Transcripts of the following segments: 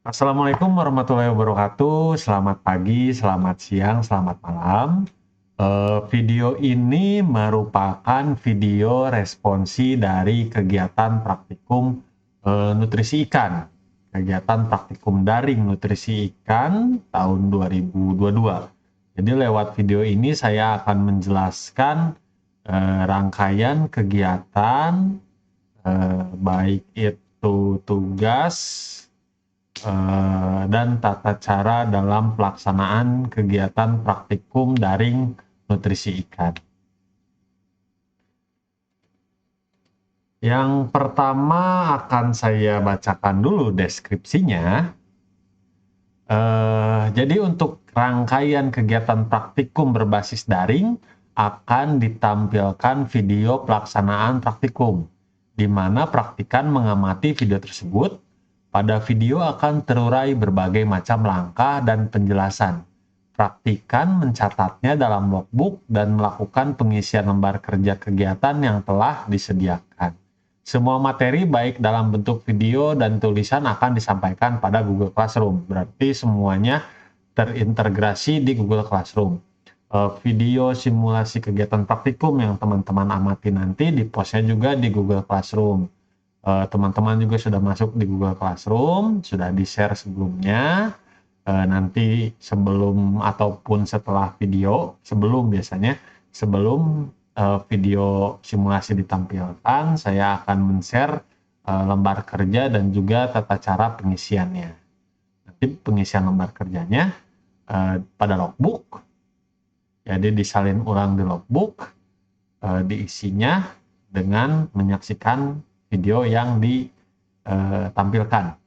Assalamualaikum warahmatullahi wabarakatuh. Selamat pagi, selamat siang, selamat malam. Video ini merupakan video responsi dari kegiatan praktikum nutrisi ikan. Kegiatan praktikum daring nutrisi ikan tahun 2022. Jadi lewat video ini saya akan menjelaskan rangkaian kegiatan, baik itu tugas dan tata cara dalam pelaksanaan kegiatan praktikum daring nutrisi ikan. Yang pertama akan saya bacakan dulu deskripsinya. Jadi untuk rangkaian kegiatan praktikum berbasis daring akan ditampilkan video pelaksanaan praktikum, di mana praktikan mengamati video tersebut. Pada video akan terurai berbagai macam langkah dan penjelasan. Praktikan mencatatnya dalam logbook dan melakukan pengisian lembar kerja kegiatan yang telah disediakan. Semua materi baik dalam bentuk video dan tulisan akan disampaikan pada Google Classroom. Berarti semuanya terintegrasi di Google Classroom. Video simulasi kegiatan praktikum yang teman-teman amati nanti di-postnya juga di Google Classroom. Teman-teman juga sudah masuk di Google Classroom, sudah di-share sebelumnya. Nanti sebelum ataupun setelah video, sebelum video simulasi ditampilkan, saya akan men-share lembar kerja dan juga tata cara pengisiannya. Nanti pengisian lembar kerjanya pada logbook, jadi disalin ulang di logbook, diisinya dengan menyaksikan video yang ditampilkan.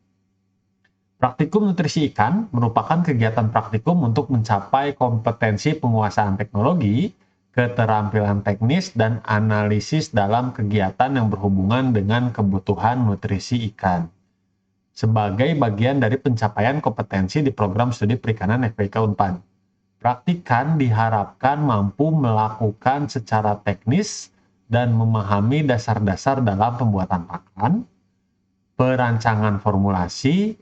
Praktikum nutrisi ikan merupakan kegiatan praktikum untuk mencapai kompetensi penguasaan teknologi, keterampilan teknis, dan analisis dalam kegiatan yang berhubungan dengan kebutuhan nutrisi ikan. Sebagai bagian dari pencapaian kompetensi di program studi perikanan FPIK Unpad. Praktikan diharapkan mampu melakukan secara teknis dan memahami dasar-dasar dalam pembuatan pakan, perancangan formulasi,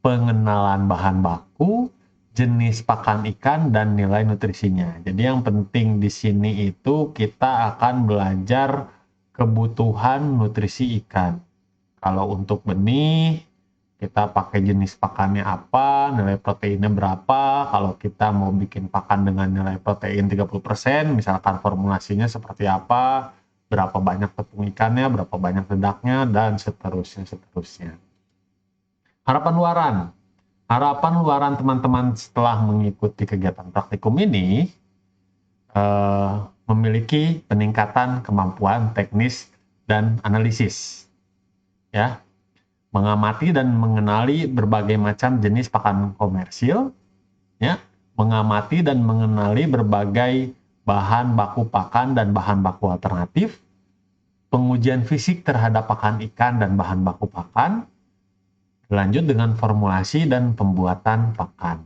pengenalan bahan baku, jenis pakan ikan, dan nilai nutrisinya. Jadi yang penting di sini itu kita akan belajar kebutuhan nutrisi ikan. Kalau untuk benih, kita pakai jenis pakannya apa, nilai proteinnya berapa. Kalau kita mau bikin pakan dengan nilai protein 30%, misalkan formulasinya seperti apa, berapa banyak tepung ikannya, berapa banyak dedaknya, dan seterusnya. Harapan luaran teman-teman setelah mengikuti kegiatan praktikum ini memiliki peningkatan kemampuan teknis dan analisis, ya, mengamati dan mengenali berbagai macam jenis pakan komersil, ya, mengamati dan mengenali berbagai bahan baku pakan dan bahan baku alternatif, pengujian fisik terhadap pakan ikan dan bahan baku pakan, lanjut dengan formulasi dan pembuatan pakan.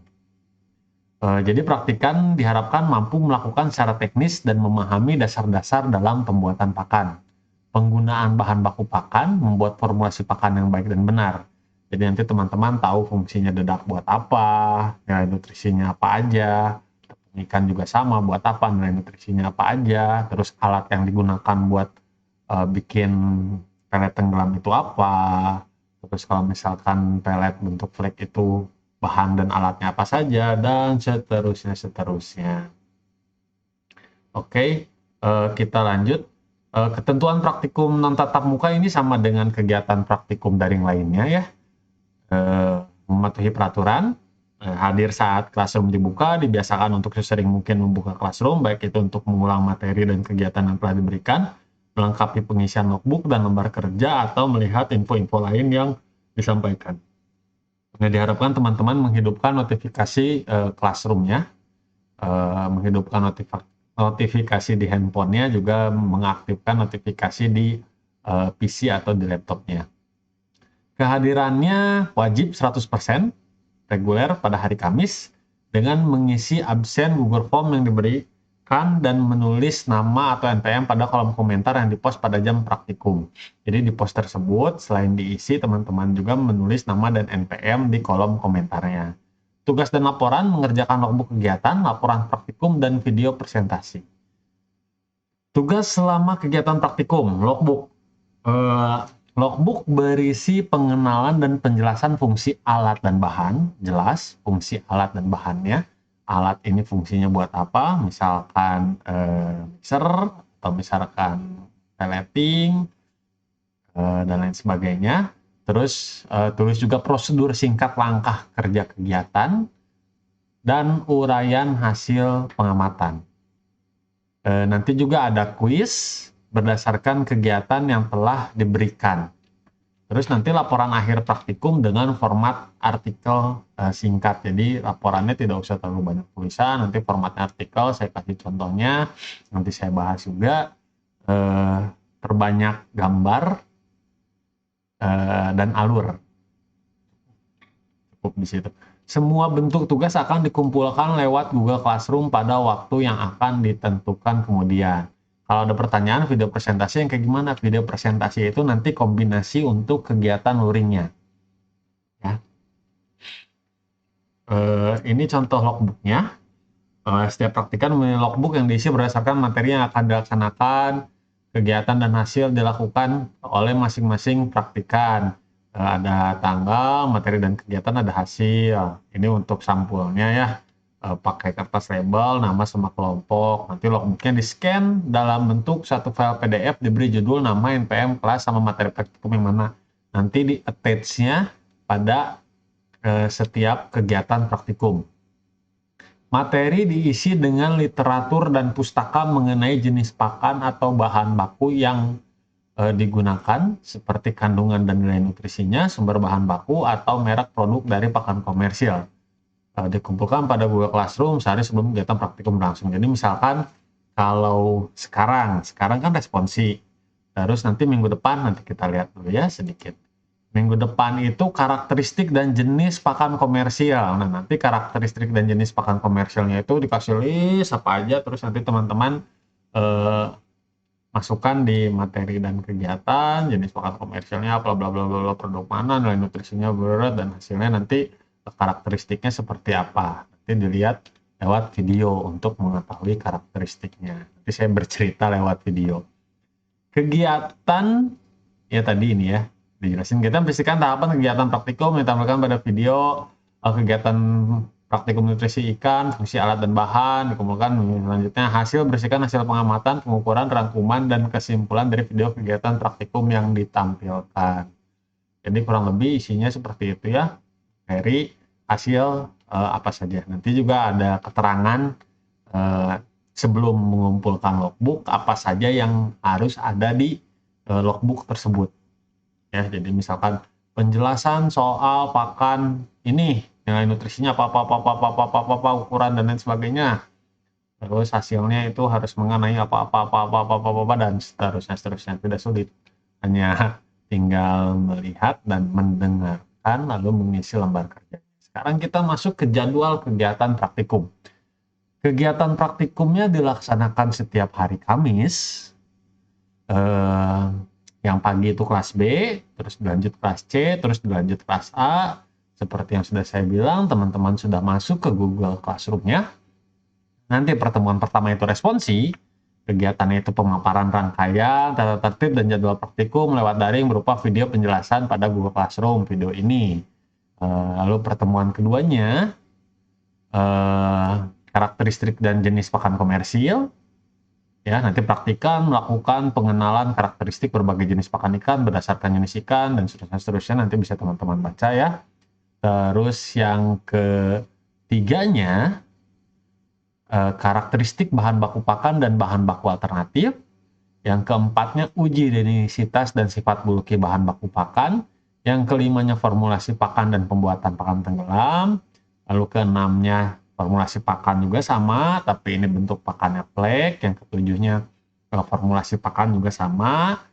Jadi praktikan diharapkan mampu melakukan secara teknis dan memahami dasar-dasar dalam pembuatan pakan. Penggunaan bahan baku pakan, membuat formulasi pakan yang baik dan benar. Jadi nanti teman-teman tahu fungsinya dedak buat apa, nilai nutrisinya apa aja, ikan juga sama buat apa, nilai nutrisinya apa aja, terus alat yang digunakan buat bikin pelet tenggelam itu apa, terus kalau misalkan pelet bentuk flake itu bahan dan alatnya apa saja, dan seterusnya. Oke, kita lanjut. Ketentuan praktikum non tatap muka ini sama dengan kegiatan praktikum daring lainnya, ya. Mematuhi peraturan, hadir saat classroom dibuka, dibiasakan untuk sesering mungkin membuka classroom, baik itu untuk mengulang materi dan kegiatan yang telah diberikan, melengkapi pengisian logbook dan lembar kerja, atau melihat info-info lain yang disampaikan. Nah, diharapkan teman-teman menghidupkan notifikasi classroom-nya, menghidupkan notifikasi di handphonenya, juga mengaktifkan notifikasi di PC atau di laptopnya. Kehadirannya wajib 100% reguler pada hari Kamis dengan mengisi absen Google Form yang diberikan menambahkan dan menulis nama atau NPM pada kolom komentar yang dipost pada jam praktikum. Jadi di post tersebut selain diisi, teman-teman juga menulis nama dan NPM di kolom komentarnya. Tugas dan laporan: mengerjakan logbook kegiatan, laporan praktikum, dan video presentasi. Tugas selama kegiatan praktikum, logbook. Logbook berisi pengenalan dan penjelasan fungsi alat dan bahan, jelas fungsi alat dan bahannya. Alat ini fungsinya buat apa? Misalkan mixer, atau misalkan pelleting, dan lain sebagainya. Terus tulis juga prosedur singkat langkah kerja kegiatan dan uraian hasil pengamatan. Nanti juga ada kuis berdasarkan kegiatan yang telah diberikan. Terus nanti laporan akhir praktikum dengan format artikel singkat. Jadi laporannya tidak usah terlalu banyak tulisan, nanti formatnya artikel, saya kasih contohnya, nanti saya bahas juga. Terbanyak gambar dan alur. Cukup di situ. Semua bentuk tugas akan dikumpulkan lewat Google Classroom pada waktu yang akan ditentukan kemudian. Kalau ada pertanyaan, video presentasi yang kayak gimana? Video presentasi itu nanti kombinasi untuk kegiatan luringnya. Ya. Ini contoh logbooknya. Setiap praktikan memiliki logbook yang diisi berdasarkan materi yang akan dilaksanakan, kegiatan dan hasil dilakukan oleh masing-masing praktikan. Ada tanggal, materi dan kegiatan, ada hasil. Ini untuk sampulnya ya. Pakai kertas label, nama sama kelompok. Nanti logbooknya di-scan dalam bentuk satu file PDF, diberi judul, nama, NPM, kelas, sama materi praktikum yang mana. Nanti di-attach-nya pada setiap kegiatan praktikum. Materi diisi dengan literatur dan pustaka mengenai jenis pakan atau bahan baku yang digunakan, seperti kandungan dan nilai nutrisinya, sumber bahan baku, atau merek produk dari pakan komersil. Dikumpulkan pada Google Classroom sehari sebelum kegiatan praktikum berlangsung. Jadi misalkan kalau sekarang kan responsi, terus nanti minggu depan, nanti kita lihat dulu ya sedikit. Minggu depan itu karakteristik dan jenis pakan komersial. Nah, nanti karakteristik dan jenis pakan komersialnya itu dikasih list apa aja, terus nanti teman-teman masukkan di materi dan kegiatan, jenis pakan komersialnya, bla bla bla bla, produk mana, nilai nutrisinya, berat, dan hasilnya nanti karakteristiknya seperti apa. Nanti dilihat lewat video untuk mengetahui karakteristiknya. Nanti saya bercerita lewat video. Kegiatan, ya tadi ini ya, dijelasin. Kita bersihkan tahapan kegiatan praktikum yang ditampilkan pada video. Kegiatan praktikum nutrisi ikan, fungsi alat dan bahan, dikumpulkan. Selanjutnya hasil, bersihkan hasil pengamatan, pengukuran, rangkuman, dan kesimpulan dari video kegiatan praktikum yang ditampilkan. Jadi kurang lebih isinya seperti itu ya. Dari hasil apa saja. Nanti juga ada keterangan sebelum mengumpulkan logbook apa saja yang harus ada di logbook tersebut. Ya, jadi misalkan penjelasan soal pakan ini, nilai nutrisinya apa, ukuran dan lain sebagainya. Terus hasilnya itu harus mengenai apa, dan seterusnya. Tidak sulit. Hanya tinggal melihat dan mendengarkan lalu mengisi lembar kerja. Sekarang kita masuk ke jadwal kegiatan praktikum. Kegiatan praktikumnya dilaksanakan setiap hari Kamis. Yang pagi itu kelas B, terus dilanjut kelas C, terus dilanjut kelas A. Seperti yang sudah saya bilang, teman-teman sudah masuk ke Google Classroom-nya. Nanti pertemuan pertama itu responsi. Kegiatannya itu pemaparan rangkaian, tata tertib, dan jadwal praktikum lewat daring berupa video penjelasan pada Google Classroom, video ini. Lalu pertemuan keduanya, karakteristik dan jenis pakan komersil. Ya, nanti praktikan melakukan pengenalan karakteristik berbagai jenis pakan ikan berdasarkan jenis ikan, dan seterusnya nanti bisa teman-teman baca ya. Terus yang ketiganya, karakteristik bahan baku pakan dan bahan baku alternatif. Yang keempatnya, uji densitas dan sifat bulky bahan baku pakan. Yang kelimanya, formulasi pakan dan pembuatan pakan tenggelam. Lalu keenamnya, formulasi pakan juga sama, tapi ini bentuk pakannya flake. Yang ketujuhnya, formulasi pakan juga sama,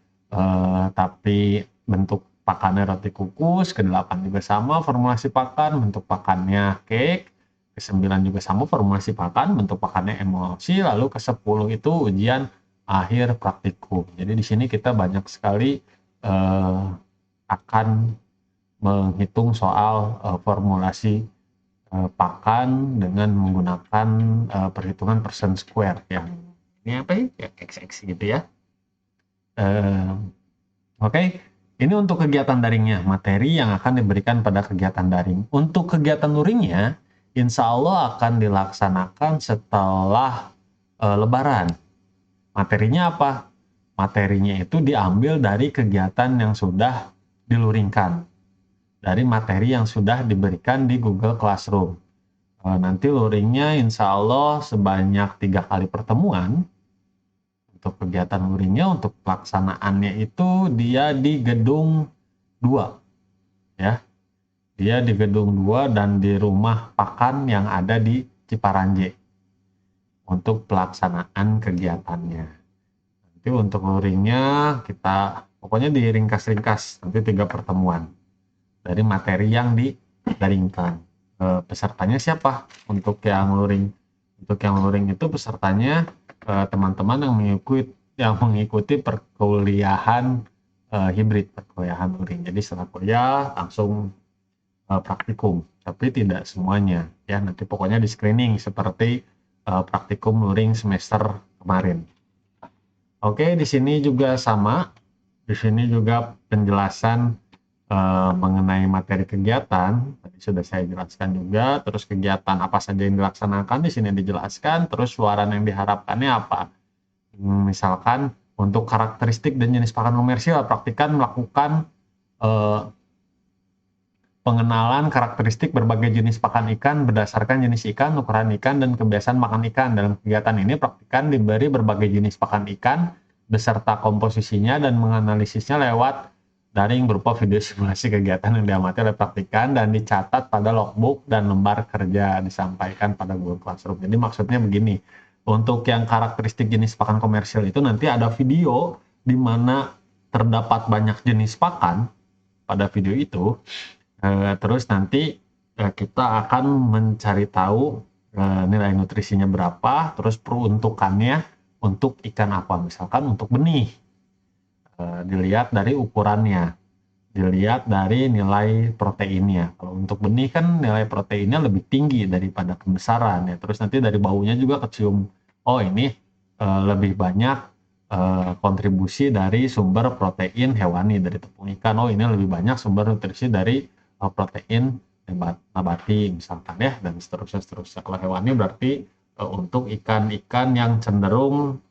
tapi bentuk pakannya roti kukus. Kedelapan juga sama, formulasi pakan, bentuk pakannya cake. ke-9 juga sama, formulasi pakan, bentuk pakannya emosi, lalu ke-10 itu ujian akhir praktikum. Jadi di sini kita banyak sekali akan menghitung soal formulasi pakan dengan menggunakan perhitungan percent square yang ini apa ya, XX gitu ya. Oke. Ini untuk kegiatan daringnya, materi yang akan diberikan pada kegiatan daring. Untuk kegiatan luringnya, insya Allah akan dilaksanakan setelah Lebaran. Materinya apa? Materinya itu diambil dari kegiatan yang sudah diluringkan, dari materi yang sudah diberikan di Google Classroom. Nanti luringnya insya Allah sebanyak 3 kali pertemuan. Untuk kegiatan luringnya, untuk pelaksanaannya itu dia di gedung 2 ya. Dia di gedung 2 dan di rumah pakan yang ada di Ciparanje untuk pelaksanaan kegiatannya. Nanti untuk luringnya kita pokoknya diringkas-ringkas, nanti 3 pertemuan dari materi yang didaringkan. Pesertanya siapa? Untuk yang luring itu pesertanya teman-teman yang mengikuti perkuliahan hibrid, perkuliahan luring. Jadi setelah kuliah langsung praktikum, tapi tidak semuanya ya. Nanti pokoknya di screening seperti praktikum luring semester kemarin. Oke, di sini juga sama. Di sini juga penjelasan mengenai materi kegiatan tadi sudah saya jelaskan juga. Terus kegiatan apa saja yang dilaksanakan di sini dijelaskan. Terus suaran yang diharapkannya apa? Misalkan untuk karakteristik dan jenis pakan komersial, praktikan melakukan pengenalan karakteristik berbagai jenis pakan ikan berdasarkan jenis ikan, ukuran ikan, dan kebiasaan makan ikan. Dalam kegiatan ini, praktikan diberi berbagai jenis pakan ikan beserta komposisinya dan menganalisisnya lewat daring berupa video simulasi kegiatan yang diamati oleh praktikan dan dicatat pada logbook dan lembar kerja disampaikan pada Google Classroom. Jadi maksudnya begini, untuk yang karakteristik jenis pakan komersial itu nanti ada video di mana terdapat banyak jenis pakan pada video itu. Terus nanti kita akan mencari tahu nilai nutrisinya berapa, terus peruntukannya untuk ikan apa, misalkan untuk benih. Dilihat dari ukurannya, dilihat dari nilai proteinnya. Kalau untuk benih kan nilai proteinnya lebih tinggi daripada kebesaran ya. Terus nanti dari baunya juga kecium, oh ini lebih banyak kontribusi dari sumber protein hewani dari tepung ikan. Oh ini lebih banyak sumber nutrisi dari protein nabati misalkan ya, dan seterusnya. Kalau hewani berarti untuk ikan-ikan yang cenderung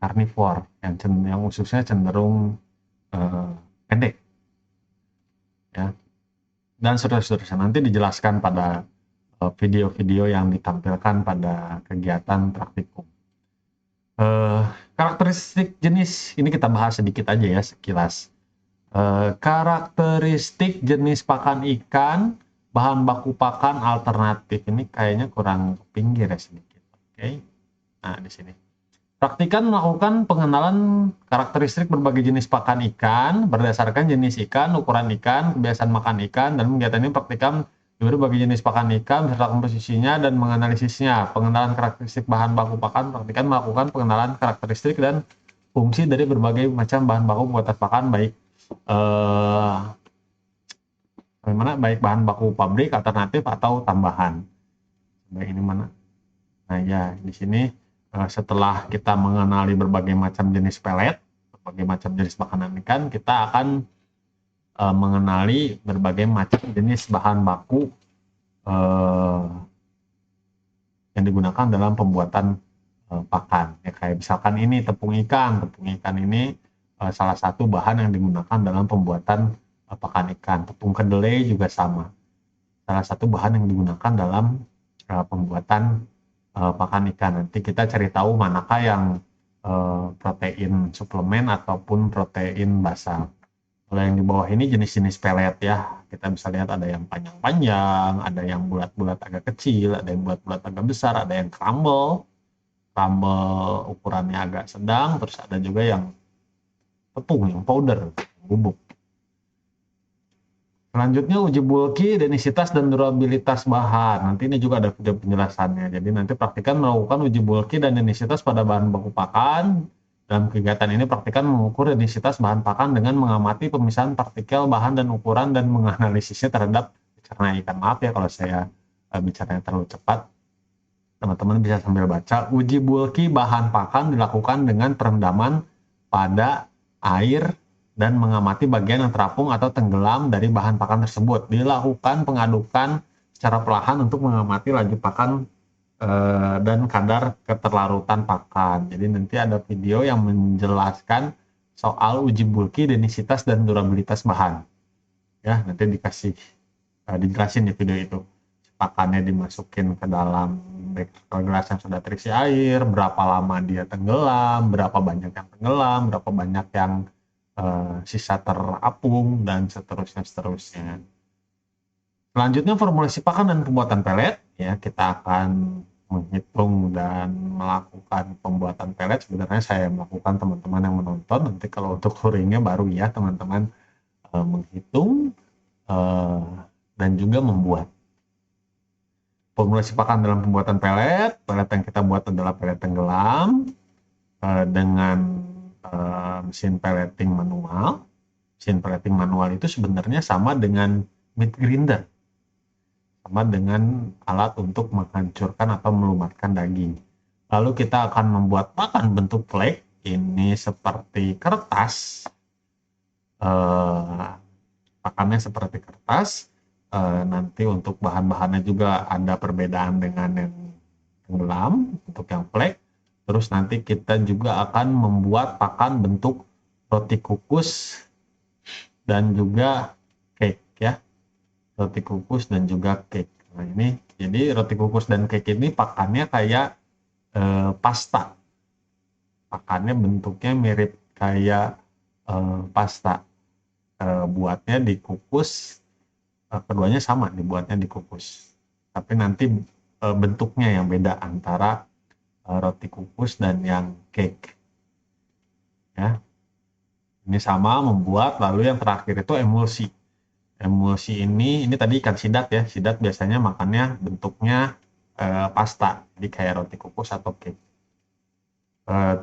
karnivor, yang ususnya cenderung pendek ya, dan seterusnya. Nanti dijelaskan pada video-video yang ditampilkan pada kegiatan praktikum. Karakteristik jenis ini kita bahas sedikit aja ya, sekilas. Karakteristik jenis pakan ikan, bahan baku pakan alternatif. Ini kayaknya kurang ke pinggir ya sedikit. Oke. Nah, di sini. Praktikan melakukan pengenalan karakteristik berbagai jenis pakan ikan berdasarkan jenis ikan, ukuran ikan, kebiasaan makan ikan, dan kegiatan ini praktikan berbagai jenis pakan ikan beserta komposisinya dan menganalisisnya. Pengenalan karakteristik bahan baku pakan, praktikan melakukan pengenalan karakteristik dan fungsi dari berbagai macam bahan baku pembuatan pakan, baik baik bahan baku pabrik, alternatif, atau tambahan. Baik, ini mana? Nah ya, di sini setelah kita mengenali berbagai macam jenis pelet, berbagai macam jenis makanan ikan, kita akan mengenali berbagai macam jenis bahan baku yang digunakan dalam pembuatan pakan. Ya, kayak misalkan ini tepung ikan ini salah satu bahan yang digunakan dalam pembuatan pakan ikan. Tepung kedelai juga sama, salah satu bahan yang digunakan dalam pembuatan pakan ikan. Nanti kita cari tahu manakah yang protein suplemen ataupun protein basal. Kalau yang di bawah ini jenis-jenis pelet ya, kita bisa lihat ada yang panjang-panjang, ada yang bulat-bulat agak kecil, ada yang bulat-bulat agak besar, ada yang crumble ukurannya agak sedang, terus ada juga yang tepung, yang powder, bubuk. Selanjutnya uji bulky, densitas, dan durabilitas bahan. Nanti ini juga ada video penjelasannya. Jadi nanti praktikan melakukan uji bulky dan densitas pada bahan baku pakan. Dalam kegiatan ini praktikan mengukur densitas bahan pakan dengan mengamati pemisahan partikel, bahan, dan ukuran, dan menganalisisnya terhadap pencernaan ikan. Maaf ya kalau saya bicaranya terlalu cepat. Teman-teman bisa sambil baca. Uji bulky bahan pakan dilakukan dengan perendaman pada air dan mengamati bagian yang terapung atau tenggelam dari bahan pakan tersebut. Dilakukan pengadukan secara perlahan untuk mengamati laju pakan dan kadar keterlarutan pakan. Jadi nanti ada video yang menjelaskan soal uji bulky, densitas, dan durabilitas bahan. Ya, nanti dijelasin di video itu. Pakannya dimasukin ke dalam gelas yang sudah terisi air, berapa lama dia tenggelam, berapa banyak yang tenggelam, berapa banyak yang sisa terapung, dan seterusnya. Selanjutnya formulasi pakan dan pembuatan pelet. Ya, kita akan menghitung dan melakukan pembuatan pelet. Sebenarnya saya melakukan, teman-teman yang menonton. Nanti kalau untuk luringnya baru ya teman-teman menghitung dan juga membuat. Formulasi pakan dalam pembuatan pelet. Pelet yang kita buat adalah pelet tenggelam dengan mesin pelleting manual. Mesin pelleting manual itu sebenarnya sama dengan meat grinder, sama dengan alat untuk menghancurkan atau melumatkan daging. Lalu kita akan membuat pakan bentuk flake. Ini seperti kertas, pakannya seperti kertas. Nanti untuk bahan-bahannya juga ada perbedaan dengan yang tenggelam, untuk yang flake. Terus nanti kita juga akan membuat pakan bentuk roti kukus dan juga cake ya. Roti kukus dan juga cake. Nah ini, jadi roti kukus dan cake ini pakannya kayak pasta. Pakannya bentuknya mirip kayak pasta. Buatnya dikukus, keduanya sama, dibuatnya dikukus. Tapi nanti bentuknya yang beda antara roti kukus dan yang cake. Ya. Ini sama membuat, lalu yang terakhir itu emulsi. Emulsi ini tadi ikan sidat ya. Sidat biasanya makannya bentuknya pasta, jadi kayak roti kukus atau cake.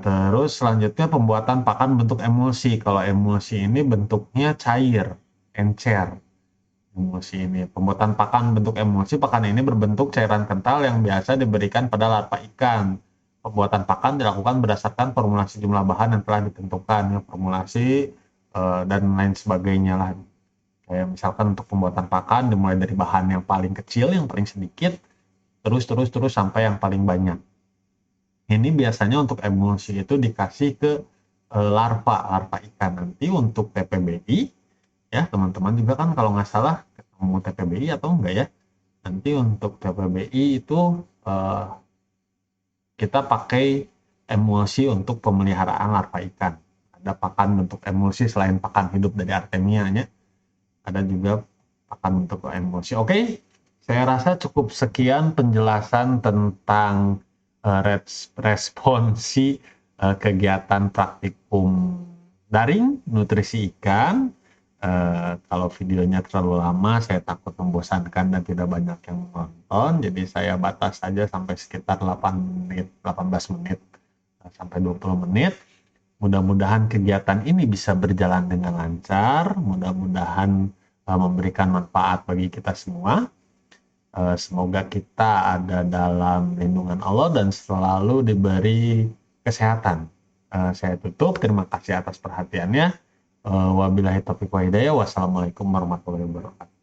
Terus selanjutnya pembuatan pakan bentuk emulsi. Kalau emulsi ini bentuknya cair, encer. Emulsi ini, pembuatan pakan bentuk emulsi. Pakan ini berbentuk cairan kental yang biasa diberikan pada larva ikan. Pembuatan pakan dilakukan berdasarkan formulasi jumlah bahan yang telah ditentukan, ya, formulasi dan lain sebagainya lah. Kayak misalkan untuk pembuatan pakan dimulai dari bahan yang paling kecil, yang paling sedikit, terus sampai yang paling banyak. Ini biasanya untuk emulsi itu dikasih ke larva ikan. Nanti untuk TPBI, ya teman-teman juga kan kalau nggak salah ketemu TPBI atau enggak ya. Nanti untuk TPBI itu kita pakai emulsi untuk pemeliharaan larva ikan. Ada pakan bentuk emulsi selain pakan hidup dari Artemia-nya. Ada juga pakan bentuk emulsi. Oke, saya rasa cukup sekian penjelasan tentang responsi kegiatan praktikum daring nutrisi ikan. Kalau videonya terlalu lama, saya takut membosankan dan tidak banyak yang menonton. Jadi saya batas saja sampai sekitar 18 menit sampai 20 menit. Mudah-mudahan kegiatan ini bisa berjalan dengan lancar. Mudah-mudahan memberikan manfaat bagi kita semua. Semoga kita ada dalam lindungan Allah dan selalu diberi kesehatan. Saya tutup. Terima kasih atas perhatiannya. Wabillahi taufiq wa hidayah. Wassalamualaikum warahmatullahi wabarakatuh.